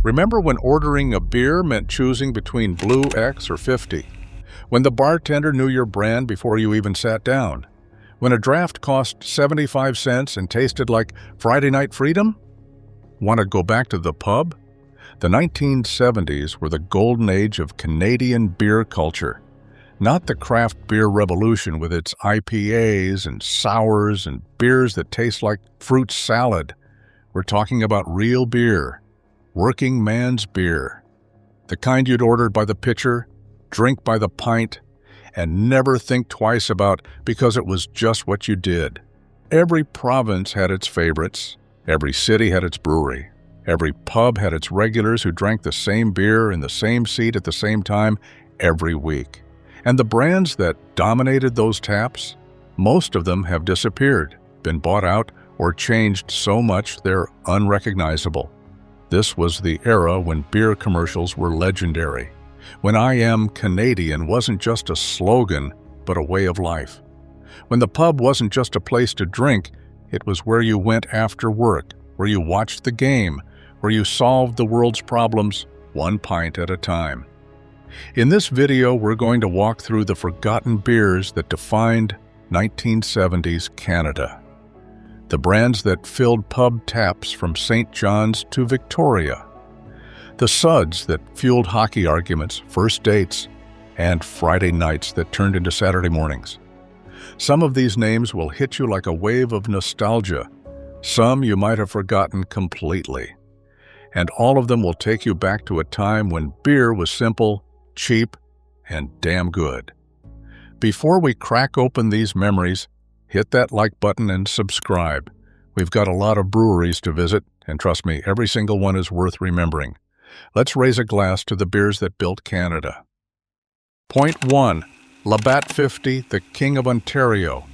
Remember when ordering a beer meant choosing between Blue X or 50? When the bartender knew your brand before you even sat down? When a draft cost 75 cents and tasted like Friday Night Freedom? Want to go back to the pub? The 1970s were the golden age of Canadian beer culture. Not the craft beer revolution with its IPAs and sours and beers that taste like fruit salad. We're talking about real beer. Working man's beer. The kind you'd order by the pitcher, drink by the pint, and never think twice about because it was just what you did. Every province had its favorites. Every city had its brewery. Every pub had its regulars who drank the same beer in the same seat at the same time every week. And the brands that dominated those taps, most of them have disappeared, been bought out, or changed so much they're unrecognizable. This was the era when beer commercials were legendary, when "I am Canadian" wasn't just a slogan, but a way of life. When the pub wasn't just a place to drink, it was where you went after work, where you watched the game, where you solved the world's problems one pint at a time. In this video, we're going to walk through the forgotten beers that defined 1970s Canada. The brands that filled pub taps from St. John's to Victoria. The suds that fueled hockey arguments, first dates, and Friday nights that turned into Saturday mornings. Some of these names will hit you like a wave of nostalgia. Some you might have forgotten completely. And all of them will take you back to a time when beer was simple, cheap, and damn good. Before we crack open these memories, hit that like button and subscribe. We've got a lot of breweries to visit, and trust me, every single one is worth remembering. Let's raise a glass to the beers that built Canada. Point 1. LABATT 50, the King of Ontario.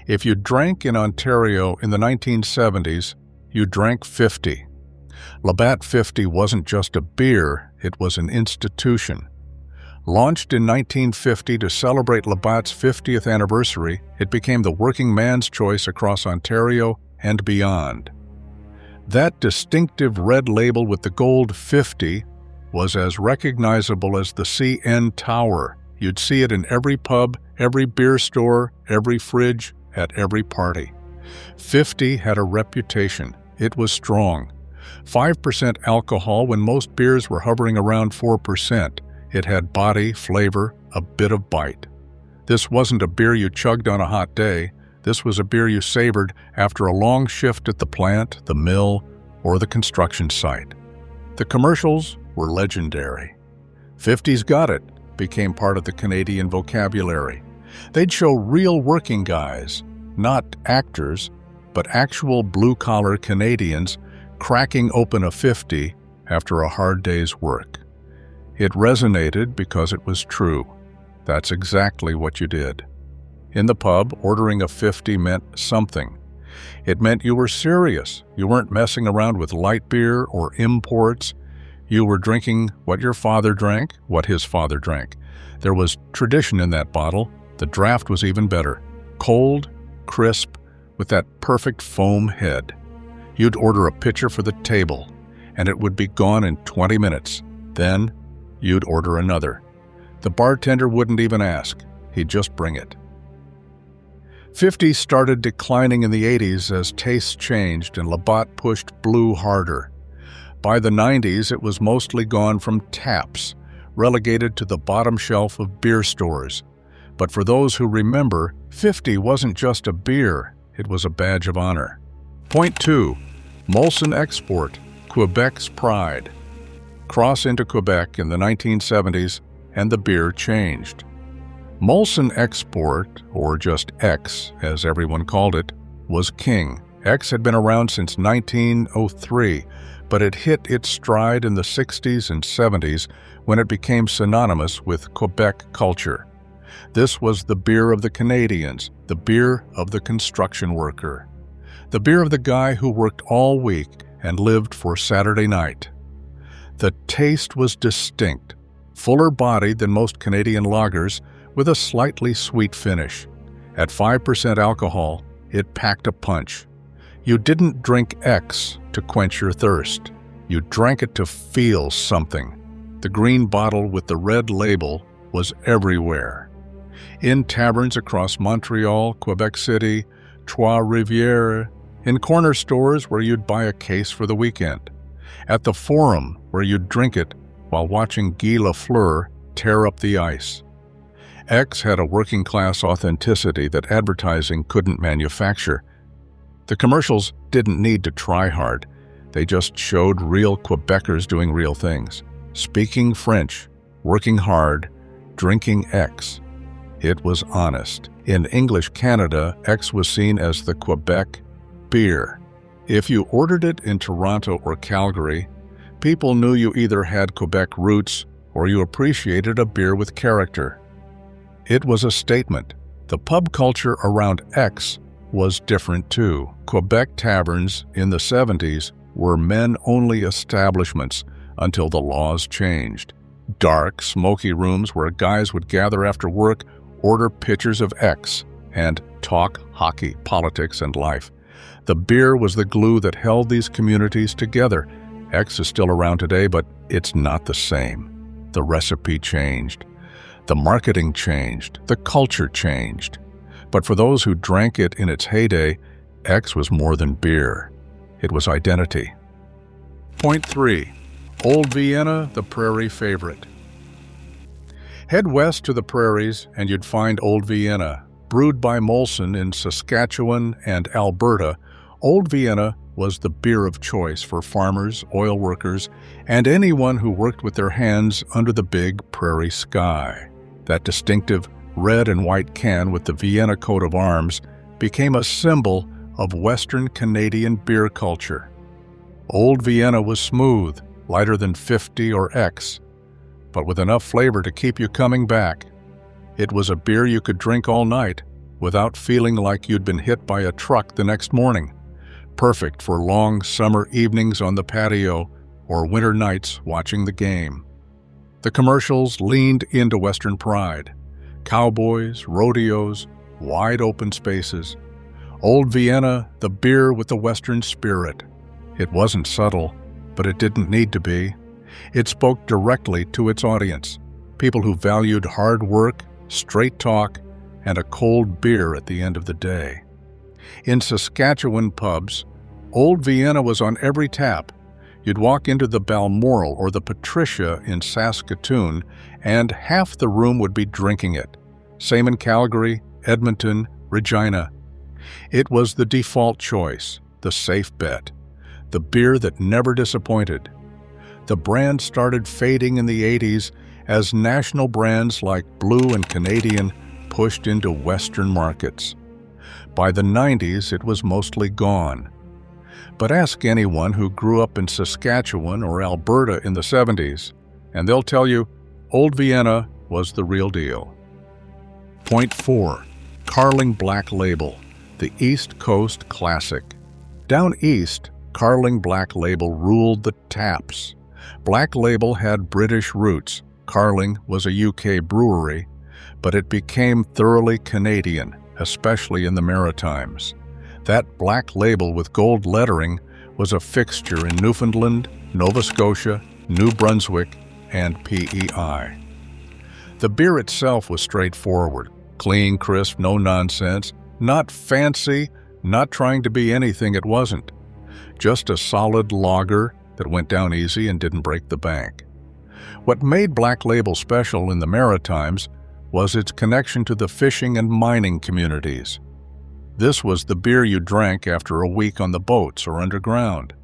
If you drank in Ontario in the 1970s, you drank 50. LABATT 50 wasn't just a beer, it was an institution. Launched in 1950 to celebrate Labatt's 50th anniversary, it became the working man's choice across Ontario and beyond. That distinctive red label with the gold 50 was as recognizable as the CN Tower. You'd see it in every pub, every beer store, every fridge, at every party. 50 had a reputation. It was strong. 5% alcohol when most beers were hovering around 4%. It had body, flavor, a bit of bite. This wasn't a beer you chugged on a hot day. This was a beer you savored after a long shift at the plant, the mill, or the construction site. The commercials were legendary. 50's Got It became part of the Canadian vocabulary. They'd show real working guys, not actors, but actual blue-collar Canadians cracking open a 50 after a hard day's work. It resonated because it was true. That's exactly what you did. In the pub, ordering a 50 meant something. It meant you were serious. You weren't messing around with light beer or imports. You were drinking what your father drank, what his father drank. There was tradition in that bottle. The draft was even better. Cold, crisp, with that perfect foam head. You'd order a pitcher for the table, and it would be gone in 20 minutes. Then, you'd order another. The bartender wouldn't even ask. He'd just bring it. 50 started declining in the 80s as tastes changed and LABATT pushed blue harder. By the 90s, it was mostly gone from taps, relegated to the bottom shelf of beer stores. But for those who remember, 50 wasn't just a beer, it was a badge of honor. Point 2. MOLSON Export, Quebec's pride. Cross into Quebec in the 1970s, and the beer changed. MOLSON Export, or just X, as everyone called it, was king. X had been around since 1903, but it hit its stride in the 60s and 70s when it became synonymous with Quebec culture. This was the beer of the Canadians, the beer of the construction worker, the beer of the guy who worked all week and lived for Saturday night. The taste was distinct, fuller-bodied than most Canadian lagers, with a slightly sweet finish. At 5% alcohol, it packed a punch. You didn't drink X to quench your thirst. You drank it to feel something. The green bottle with the red label was everywhere. In taverns across Montreal, Quebec City, Trois-Rivières, in corner stores where you'd buy a case for the weekend, at the Forum where you'd drink it while watching Guy Lafleur tear up the ice. X had a working-class authenticity that advertising couldn't manufacture. The commercials didn't need to try hard. They just showed real Quebecers doing real things. Speaking French, working hard, drinking X. It was honest. In English Canada, X was seen as the Quebec beer. If you ordered it in Toronto or Calgary, people knew you either had Quebec roots or you appreciated a beer with character. It was a statement. The pub culture around X was different too. Quebec taverns in the 70s were men-only establishments until the laws changed. Dark, smoky rooms where guys would gather after work, order pitchers of X, and talk hockey, politics, and life. The beer was the glue that held these communities together. X is still around today, but it's not the same. The recipe changed. The marketing changed. The culture changed. But for those who drank it in its heyday, X was more than beer. It was identity. Point 3. Old Vienna, the prairie favorite. Head west to the prairies and you'd find Old Vienna. Brewed by MOLSON in Saskatchewan and Alberta, Old Vienna was the beer of choice for farmers, oil workers, and anyone who worked with their hands under the big prairie sky. That distinctive red and white can with the Vienna coat of arms became a symbol of Western Canadian beer culture. Old Vienna was smooth, lighter than 50 or X, but with enough flavor to keep you coming back. It was a beer you could drink all night without feeling like you'd been hit by a truck the next morning. Perfect for long summer evenings on the patio or winter nights watching the game. The commercials leaned into Western pride. Cowboys, rodeos, wide open spaces. Old Vienna, the beer with the Western spirit. It wasn't subtle, but it didn't need to be. It spoke directly to its audience, people who valued hard work, straight talk, and a cold beer at the end of the day. In Saskatchewan pubs, Old Vienna was on every tap. You'd walk into the Balmoral or the Patricia in Saskatoon, and half the room would be drinking it. Same in Calgary, Edmonton, Regina. It was the default choice, the safe bet, the beer that never disappointed. The brand started fading in the 80s as national brands like Blue and Canadian pushed into Western markets. By the 90s, it was mostly gone. But ask anyone who grew up in Saskatchewan or Alberta in the 70s, and they'll tell you Old Vienna was the real deal. Point 4. Carling Black Label, the East Coast classic. Down east, Carling Black Label ruled the taps. Black Label had British roots. Carling was a UK brewery, but it became thoroughly Canadian, especially in the Maritimes. That black label with gold lettering was a fixture in Newfoundland, Nova Scotia, New Brunswick, and PEI. The beer itself was straightforward, clean, crisp, no nonsense, not fancy, not trying to be anything it wasn't. Just a solid lager that went down easy and didn't break the bank. What made Black Label special in the Maritimes was its connection to the fishing and mining communities. This was the beer you drank after a week on the boats or underground.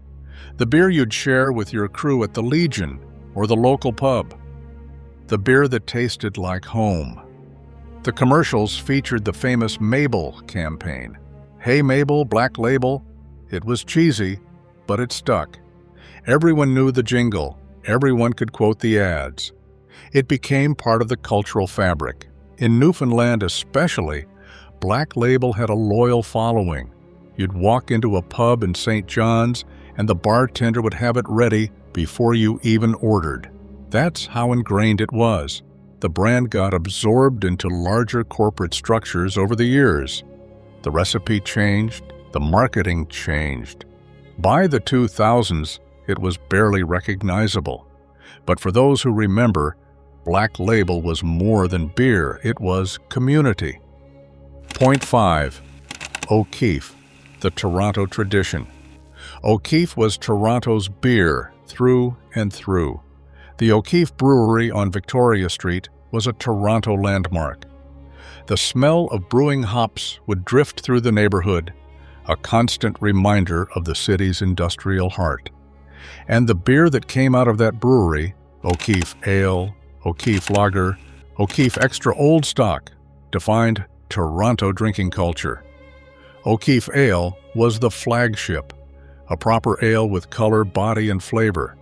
The beer you'd share with your crew at the Legion or the local pub. The beer that tasted like home. The commercials featured the famous Mabel campaign. Hey Mabel, Black Label. It was cheesy, but it stuck. Everyone knew the jingle. Everyone could quote the ads. It became part of the cultural fabric. In Newfoundland especially, Black Label had a loyal following. You'd walk into a pub in St. John's and the bartender would have it ready before you even ordered. That's how ingrained it was. The brand got absorbed into larger corporate structures over the years. The recipe changed, the marketing changed. By the 2000s, it was barely recognizable. But for those who remember, Black Label was more than beer, it was community. Point 5. O'Keefe, the Toronto tradition. O'Keefe was Toronto's beer through and through. The O'Keefe Brewery on Victoria Street was a Toronto landmark. The smell of brewing hops would drift through the neighborhood, a constant reminder of the city's industrial heart. And the beer that came out of that brewery, O'Keefe Ale, O'Keefe Lager, O'Keefe Extra Old Stock, defined Toronto drinking culture. O'Keefe Ale was the flagship, a proper ale with color, body, and flavor,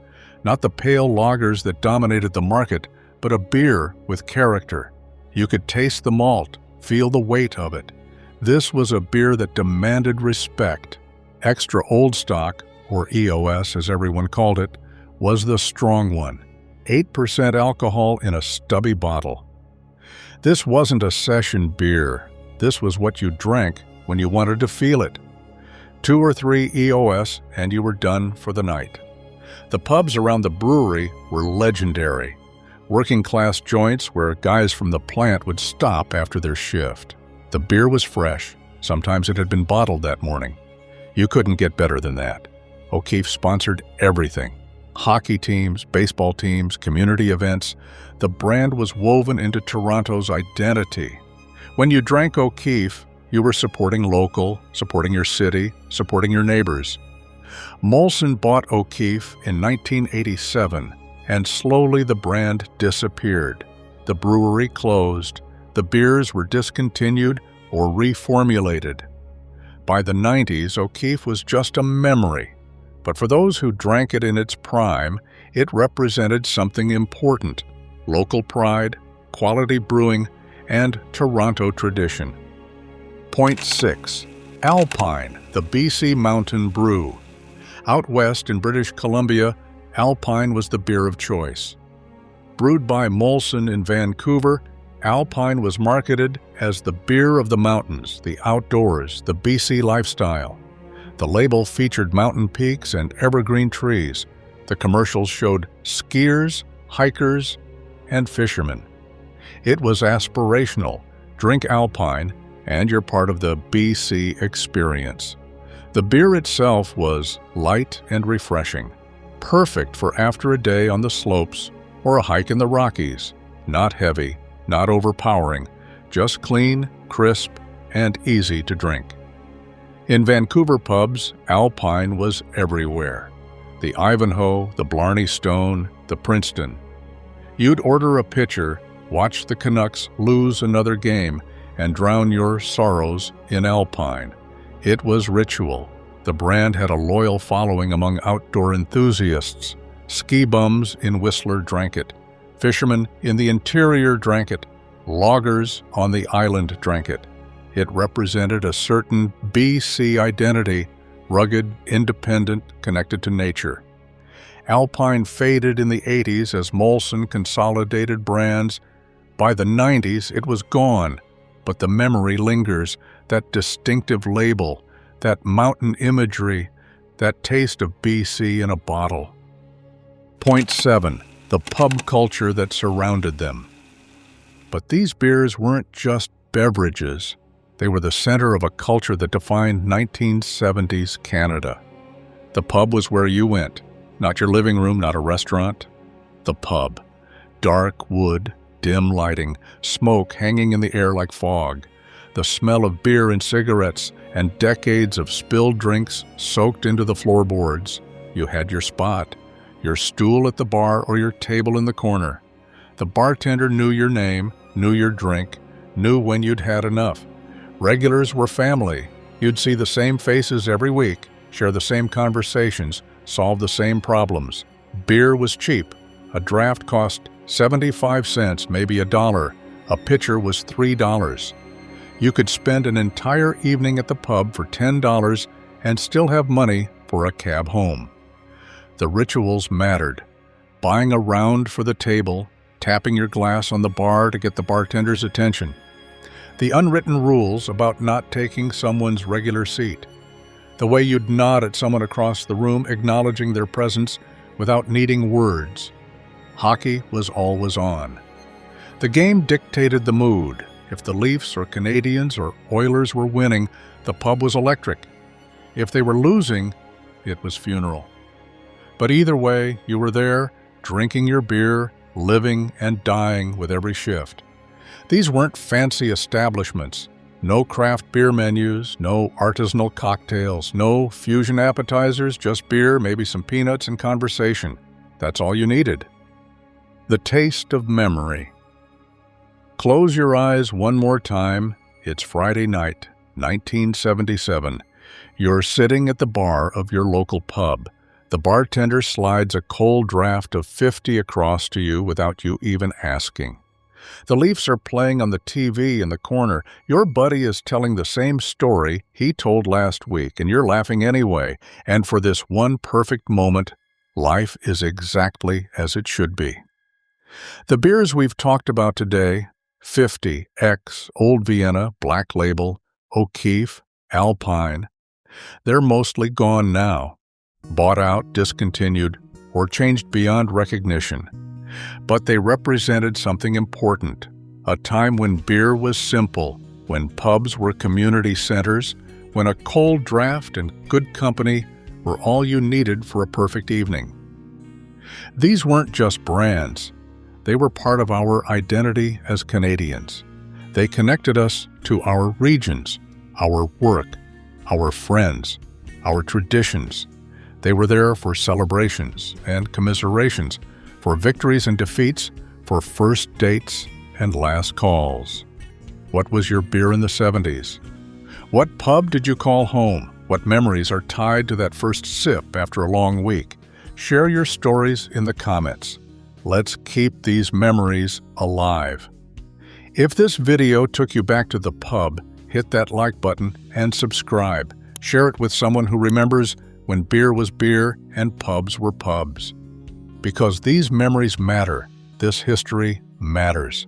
not the pale lagers that dominated the market, but a beer with character. You could taste the malt, feel the weight of it. This was a beer that demanded respect. Extra Old Stock, or EOS as everyone called it, was the strong one. 8% alcohol in a stubby bottle. This wasn't a session beer. This was what you drank when you wanted to feel it. 2 or 3 EOS and you were done for the night. The pubs around the brewery were legendary. Working-class joints where guys from the plant would stop after their shift. The beer was fresh. Sometimes it had been bottled that morning. You couldn't get better than that. O'Keefe sponsored everything. Hockey teams, baseball teams, community events. The brand was woven into Toronto's identity. When you drank O'Keefe, you were supporting local, supporting your city, supporting your neighbors. Molson bought O'Keefe in 1987, and slowly the brand disappeared. The brewery closed. The beers were discontinued or reformulated. By the 90s, O'Keefe was just a memory. But for those who drank it in its prime, it represented something important: local pride, quality brewing, and Toronto tradition. Point 6. Alpine, the BC Mountain Brew. Out west in British Columbia, Alpine was the beer of choice. Brewed by Molson in Vancouver, Alpine was marketed as the beer of the mountains, the outdoors, the BC lifestyle. The label featured mountain peaks and evergreen trees. The commercials showed skiers, hikers, and fishermen. It was aspirational. Drink Alpine, and you're part of the BC experience. The beer itself was light and refreshing, perfect for after a day on the slopes or a hike in the Rockies. Not heavy, not overpowering, just clean, crisp, and easy to drink. In Vancouver pubs, Alpine was everywhere. The Ivanhoe, the Blarney Stone, the Princeton. You'd order a pitcher, watch the Canucks lose another game, and drown your sorrows in Alpine. It was ritual. The brand had a loyal following among outdoor enthusiasts. Ski bums in Whistler drank it. Fishermen in the interior drank it. Loggers on the island drank it. It represented a certain BC identity, rugged, independent, connected to nature. Alpine faded in the 80s as Molson consolidated brands. By the 90s, it was gone, but the memory lingers, that distinctive label, that mountain imagery, that taste of BC in a bottle. Point 7. The pub culture that surrounded them. But these beers weren't just beverages. They were the center of a culture that defined 1970s Canada. The pub was where you went, not your living room, not a restaurant. The pub. Dark wood, dim lighting, smoke hanging in the air like fog, the smell of beer and cigarettes, and decades of spilled drinks soaked into the floorboards. You had your spot, your stool at the bar or your table in the corner. The bartender knew your name, knew your drink, knew when you'd had enough. Regulars were family. You'd see the same faces every week, share the same conversations, solve the same problems. Beer was cheap. A draft cost 75 cents, maybe $1. A pitcher was $3. You could spend an entire evening at the pub for $10 and still have money for a cab home. The rituals mattered. Buying a round for the table, tapping your glass on the bar to get the bartender's attention. The unwritten rules about not taking someone's regular seat. The way you'd nod at someone across the room, acknowledging their presence without needing words. Hockey was always on. The game dictated the mood. If the Leafs or Canadiens or Oilers were winning, the pub was electric. If they were losing, it was funeral. But either way, you were there, drinking your beer, living and dying with every shift. These weren't fancy establishments. No craft beer menus, no artisanal cocktails, no fusion appetizers, just beer, maybe some peanuts and conversation. That's all you needed. The taste of memory. Close your eyes one more time. It's Friday night, 1977. You're sitting at the bar of your local pub. The bartender slides a cold draft of 50 across to you without you even asking. The Leafs are playing on the TV in the corner. Your buddy is telling the same story he told last week, and you're laughing anyway. And for this one perfect moment, life is exactly as it should be. The beers we've talked about today, 50, X, Old Vienna, Black Label, O'Keefe, Alpine, they're mostly gone now, bought out, discontinued, or changed beyond recognition. But they represented something important, a time when beer was simple, when pubs were community centers, when a cold draft and good company were all you needed for a perfect evening. These weren't just brands. They were part of our identity as Canadians. They connected us to our regions, our work, our friends, our traditions. They were there for celebrations and commiserations, for victories and defeats, for first dates and last calls. What was your beer in the 70s? What pub did you call home? What memories are tied to that first sip after a long week? Share your stories in the comments. Let's keep these memories alive. If this video took you back to the pub, hit that like button and subscribe. Share it with someone who remembers when beer was beer and pubs were pubs. Because these memories matter, this history matters.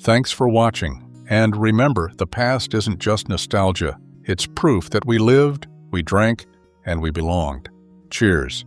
Thanks for watching, and remember, the past isn't just nostalgia. It's proof that we lived, we drank, and we belonged. Cheers.